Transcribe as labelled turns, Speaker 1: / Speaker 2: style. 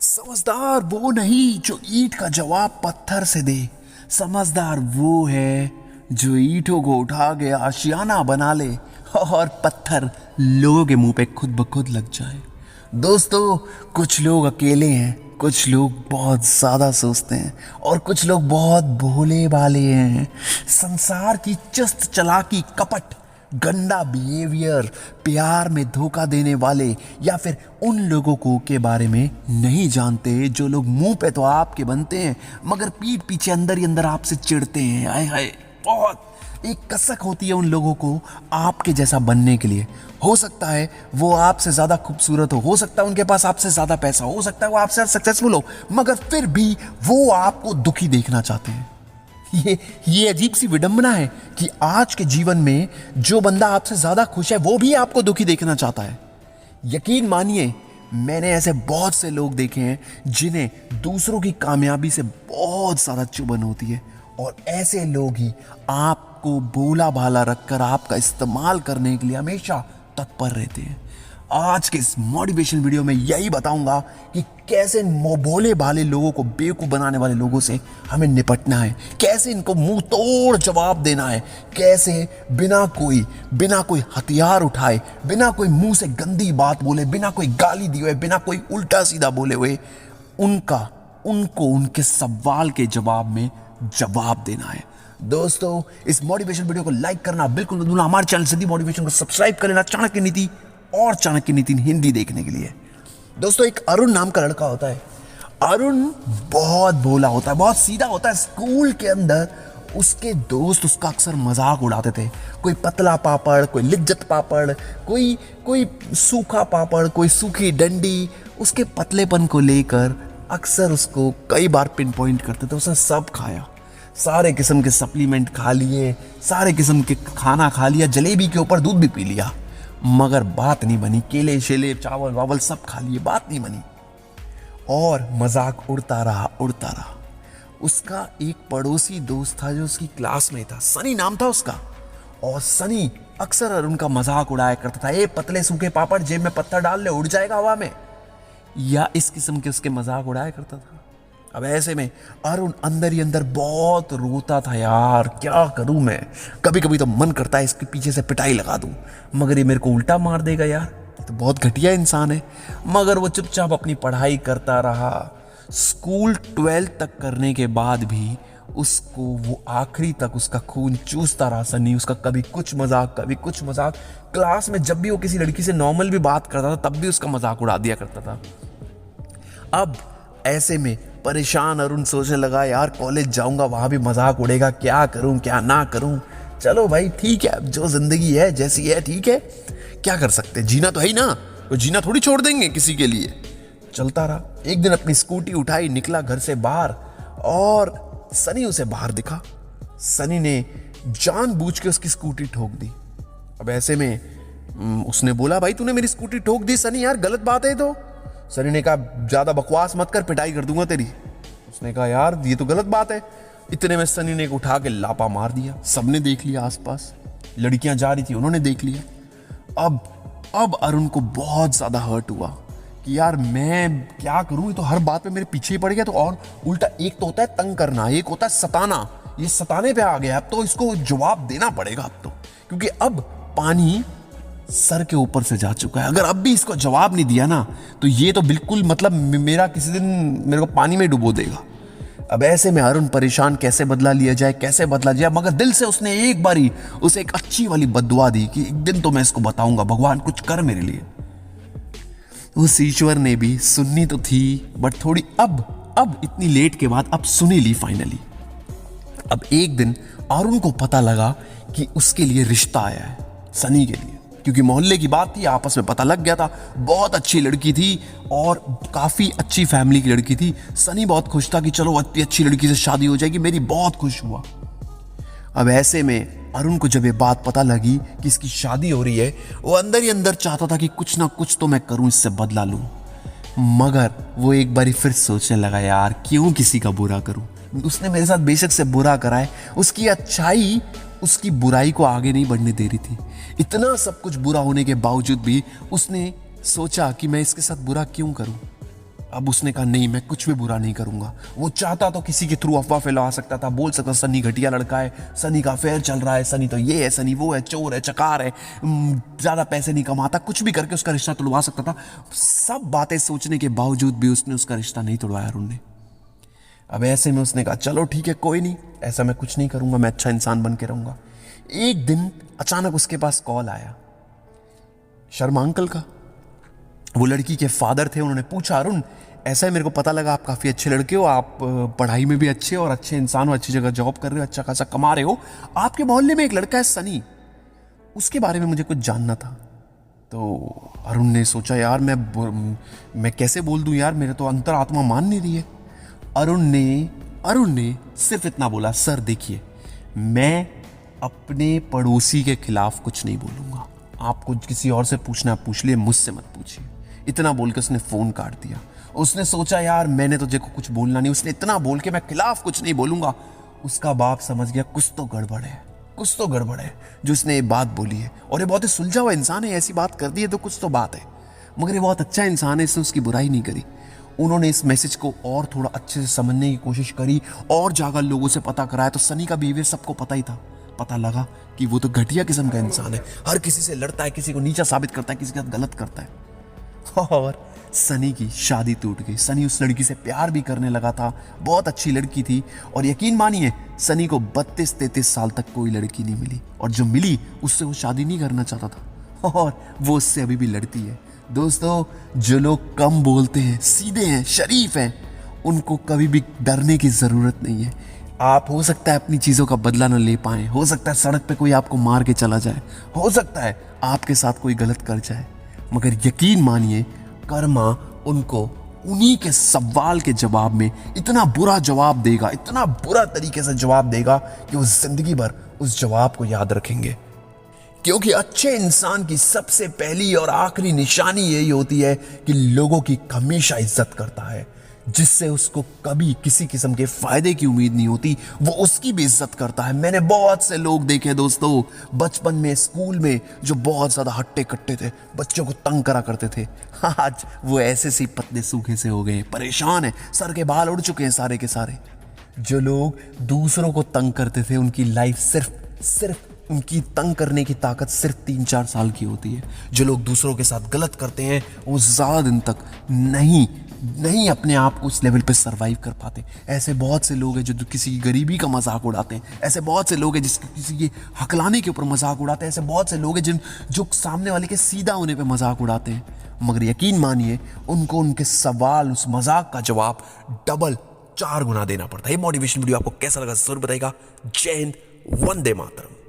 Speaker 1: समझदार वो नहीं जो ईंट का जवाब पत्थर से दे। समझदार वो है जो ईंटों को उठा के आशियाना बना ले और पत्थर लोगों के मुंह पे खुद ब खुद लग जाए। दोस्तों, कुछ लोग अकेले हैं, कुछ लोग बहुत ज़्यादा सोचते हैं और कुछ लोग बहुत भोले भाले हैं। संसार की चुस्त चालाकी, कपट, गंदा बिहेवियर, प्यार में धोखा देने वाले या फिर उन लोगों को के बारे में नहीं जानते जो लोग मुंह पे तो आपके बनते हैं मगर पीठ पीछे अंदर ही अंदर आपसे चिढ़ते हैं। हाय हाय, बहुत एक कसक होती है उन लोगों को आपके जैसा बनने के लिए। हो सकता है वो आपसे ज़्यादा खूबसूरत हो सकता है उनके पास आपसे ज़्यादा पैसा हो सकता है वो आपसे सक्सेसफुल हो, मगर फिर भी वो आपको दुखी देखना चाहते हैं। ये अजीब सी विडंबना है कि आज के जीवन में जो बंदा आपसे ज्यादा खुश है वो भी आपको दुखी देखना चाहता है। यकीन मानिए, मैंने ऐसे बहुत से लोग देखे हैं जिन्हें दूसरों की कामयाबी से बहुत ज्यादा चुभन होती है और ऐसे लोग ही आपको भोला भाला रखकर आपका इस्तेमाल करने के लिए हमेशा तत्पर रहते हैं। आज के इस मोटिवेशन वीडियो में यही बताऊंगा कि कैसे भोले भाले लोगों को बेवकूफ बनाने वाले लोगों से हमें निपटना है, कैसे इनको मुंह तोड़ जवाब देना है, कैसे बिना कोई हथियार उठाए, बिना कोई मुंह से गंदी बात बोले, बिना कोई गाली दिए हुए, बिना कोई उल्टा सीधा बोले हुए उनको उनके सवाल के जवाब में जवाब देना है। दोस्तों, इस मोटिवेशन वीडियो को लाइक करना बिल्कुल मत भूलना। हमारे चैनल सिद्धि मोटिवेशन को सब्सक्राइब कर लेना चाणक्य नीति और चाणक्य नीति हिंदी देखने के लिए। दोस्तों, एक अरुण नाम का लड़का होता है। अरुण बहुत भोला होता है, बहुत सीधा होता है। स्कूल के अंदर उसके दोस्त उसका अक्सर मजाक उड़ाते थे। कोई पतला पापड़, कोई लिज्जत पापड़, कोई सूखा पापड़, कोई सूखी डंडी, उसके पतलेपन को लेकर अक्सर उसको कई बार पिन पॉइंट करते थे। उसने सब खाया, सारे किस्म के सप्लीमेंट खा लिए, सारे किस्म के खाना खा लिया, जलेबी के ऊपर दूध भी पी लिया, मगर बात नहीं बनी। केले शेले चावल वावल सब खा लिए, बात नहीं बनी और मजाक उड़ता रहा। उसका एक पड़ोसी दोस्त था जो उसकी क्लास में था, सनी नाम था उसका, और सनी अक्सर अरुण का मजाक उड़ाया करता था। ए पतले सूखे पापड़, जेब में पत्थर डाल ले, उड़ जाएगा हवा में, या इस किस्म के उसके मजाक उड़ाया करता था। अब ऐसे में अरुण अंदर ही अंदर बहुत रोता था, यार क्या करूं मैं, कभी कभी तो मन करता है इसके पीछे से पिटाई लगा दूं, मगर ये मेरे को उल्टा मार देगा यार, ये तो बहुत घटिया इंसान है। मगर वो चुपचाप अपनी पढ़ाई करता रहा। स्कूल 12th तक करने के बाद भी उसको वो आखिरी तक उसका खून चूसता रहा सनी। उसका कभी कुछ मजाक। क्लास में जब भी वो किसी लड़की से नॉर्मल भी बात करता था तब भी उसका मजाक उड़ा दिया करता था। अब ऐसे में परेशान अरुण सोचने लगा, यार कॉलेज जाऊंगा वहां भी मजाक उड़ेगा, क्या करूं क्या ना करूं। चलो भाई ठीक है, अब जो जिंदगी है जैसी है ठीक है, क्या कर सकते, जीना तो है ही ना, तो जीना थोड़ी छोड़ देंगे किसी के लिए। चलता रहा। एक दिन अपनी स्कूटी उठाई, निकला घर से बाहर और सनी उसे बाहर दिखा। सनी ने जानबूझ के उसकी स्कूटी ठोक दी। अब ऐसे में उसने बोला, भाई तूने मेरी स्कूटी ठोक दी सनी, यार गलत बात है। तो सनी ने कहा, ज्यादा बकवास मत कर, पिटाई कर दूंगा तेरी। उसने कहा, यार ये तो गलत बात है। इतने में सनी ने उठा के लापा मार दिया। सबने देख लिया, आसपास लड़कियां जा रही थी, उन्होंने देख लिया। अब अरुण को बहुत ज्यादा हर्ट हुआ कि यार मैं क्या करूं, ये तो हर बात पे मेरे पीछे ही पड़ गया। तो और उल्टा, एक तो होता है तंग करना, एक होता है सताना, ये सताने पे आ गया। अब तो इसको जवाब देना पड़ेगा अब तो, क्योंकि अब पानी सर के ऊपर से जा चुका है। अगर अब भी इसको जवाब नहीं दिया ना तो ये तो बिल्कुल मतलब मेरा किसी दिन मेरे को पानी में डुबो देगा। अब ऐसे में अरुण परेशान, कैसे बदला लिया जाए, मगर दिल से उसने एक बारी उसे एक अच्छी वाली बद्दुआ दी कि एक दिन तो मैं इसको बताऊंगा, भगवान कुछ कर मेरे लिए। उस ईश्वर ने भी सुननी तो थी, बट थोड़ी अब इतनी लेट के बाद अब सुनी ली फाइनली। अब एक दिन अरुण को पता लगा कि उसके लिए रिश्ता आया है, सनी के लिए, क्योंकि मोहल्ले की बात थी, आपस में पता लग गया था। बहुत अच्छी लड़की थी और काफी अच्छी फैमिली की लड़की थी। सनी बहुत खुश था कि चलो इतनी अच्छी लड़की से शादी हो जाएगी, मेरी बहुत खुश हुआ। अब ऐसे में अरुण को जब ये बात पता लगी कि इसकी शादी हो रही है, वो अंदर ही अंदर चाहता था कि कुछ ना कुछ तो मैं करूं, इससे बदला लूं। मगर वो एक बारी फिर सोचने लगा, यार क्यों किसी का बुरा करूं। उसने मेरे साथ बेशक से बुरा करा है, उसकी अच्छाई उसकी बुराई को आगे नहीं बढ़ने दे रही थी। इतना सब कुछ बुरा होने के बावजूद भी उसने सोचा कि मैं इसके साथ बुरा क्यों करूं। अब उसने कहा नहीं, मैं कुछ भी बुरा नहीं करूंगा। वो चाहता तो किसी के थ्रू अफवाह फैला सकता था, बोल सकता सनी घटिया लड़का है, सनी का अफेयर चल रहा है, सनी तो ये है, सनी वो है, चोर है, चकार है, ज़्यादा पैसे नहीं कमाता, कुछ भी करके उसका रिश्ता तोड़वा सकता था। सब बातें सोचने के बावजूद भी उसने उसका रिश्ता नहीं तोड़वाया अरुण ने। अब ऐसे में उसने कहा चलो ठीक है, कोई नहीं, ऐसा मैं कुछ नहीं करूंगा, मैं अच्छा इंसान बन के रहूंगा। एक दिन अचानक उसके पास कॉल आया शर्मा अंकल का। वो लड़की के फादर थे। उन्होंने पूछा, अरुण ऐसा है, मेरे को पता लगा आप काफ़ी अच्छे लड़के हो, आप पढ़ाई में भी अच्छे और अच्छे इंसान हो, अच्छी जगह जॉब कर रहे हो, अच्छा खासा कमा रहे हो, आपके मोहल्ले में एक लड़का है सनी, उसके बारे में मुझे कुछ जानना था। तो अरुण ने सोचा यार मैं कैसे बोल दूं यार, मेरे तो अंतरात्मा मान नहीं रही है। अरुण ने सिर्फ इतना बोला, सर देखिए, मैं अपने पड़ोसी के खिलाफ कुछ नहीं बोलूंगा, आपको किसी और से पूछना है पूछ लिए, मुझसे मत पूछिए। इतना बोल के उसने फोन काट दिया। उसने सोचा यार मैंने तो देखो कुछ बोलना नहीं, उसने इतना बोल के मैं खिलाफ कुछ नहीं बोलूंगा। उसका बाप समझ गया कुछ तो गड़बड़ है, कुछ तो गड़बड़ है जो इसने ये बात बोली है, और ये बहुत ही सुलझा हुआ इंसान है, ऐसी बात कर दी है तो कुछ तो बात है। मगर ये बहुत अच्छा इंसान है, इसने उसकी बुराई नहीं करी। उन्होंने इस मैसेज को और थोड़ा अच्छे से समझने की कोशिश करी और जाकर लोगों से पता कराया, तो सनी का बिहेवियर सबको पता ही था। पता लगा कि वो तो घटिया किस्म का इंसान है, हर किसी से लड़ता है, किसी को नीचा साबित करता है, किसी के साथ गलत करता है। और सनी की शादी टूट गई। सनी उस लड़की से प्यार भी करने लगा था, बहुत अच्छी लड़की थी, और यकीन मानिए सनी को 32-33 साल तक कोई लड़की नहीं मिली, और जो मिली उससे वो शादी नहीं करना चाहता था, और वो उससे अभी भी लड़ती है। दोस्तों, जो लोग कम बोलते हैं, सीधे हैं, शरीफ हैं, उनको कभी भी डरने की ज़रूरत नहीं है। आप हो सकता है अपनी चीज़ों का बदला न ले पाएं, हो सकता है सड़क पे कोई आपको मार के चला जाए, हो सकता है आपके साथ कोई गलत कर जाए, मगर यकीन मानिए कर्मा उनको उन्हीं के सवाल के जवाब में इतना बुरा जवाब देगा, इतना बुरा तरीके से जवाब देगा कि वो जिंदगी भर उस जवाब को याद रखेंगे। क्योंकि अच्छे इंसान की सबसे पहली और आखिरी निशानी यही होती है कि लोगों की हमेशा इज्जत करता है, जिससे उसको कभी किसी किस्म के फायदे की उम्मीद नहीं होती, वो उसकी भी इज्जत करता है। मैंने बहुत से लोग देखे दोस्तों, बचपन में स्कूल में, जो बहुत ज्यादा हट्टे कट्टे थे, बच्चों को तंग करा करते थे, आज वो ऐसे से पतले सूखे से हो गए, परेशान है, सर के बाल उड़ चुके हैं सारे के सारे। जो लोग दूसरों को तंग करते थे, उनकी लाइफ सिर्फ उनकी तंग करने की ताकत सिर्फ 3-4 साल की होती है। जो लोग दूसरों के साथ गलत करते हैं, वो ज़्यादा दिन तक नहीं अपने आप को उस लेवल पे सरवाइव कर पाते। ऐसे बहुत से लोग हैं जो किसी की गरीबी का मजाक उड़ाते हैं, ऐसे बहुत से लोग हैं जिसके किसी के हकलाने के ऊपर मजाक उड़ाते हैं, ऐसे बहुत से लोग हैं जो सामने वाले के सीधा होने पे मजाक उड़ाते हैं, मगर यकीन मानिए उनको उनके सवाल, उस मजाक का जवाब डबल 4 गुना देना पड़ता है। ये मोटिवेशन वीडियो आपको कैसा लगा जरूर बताइएगा। जय हिंद, वंदे मातरम।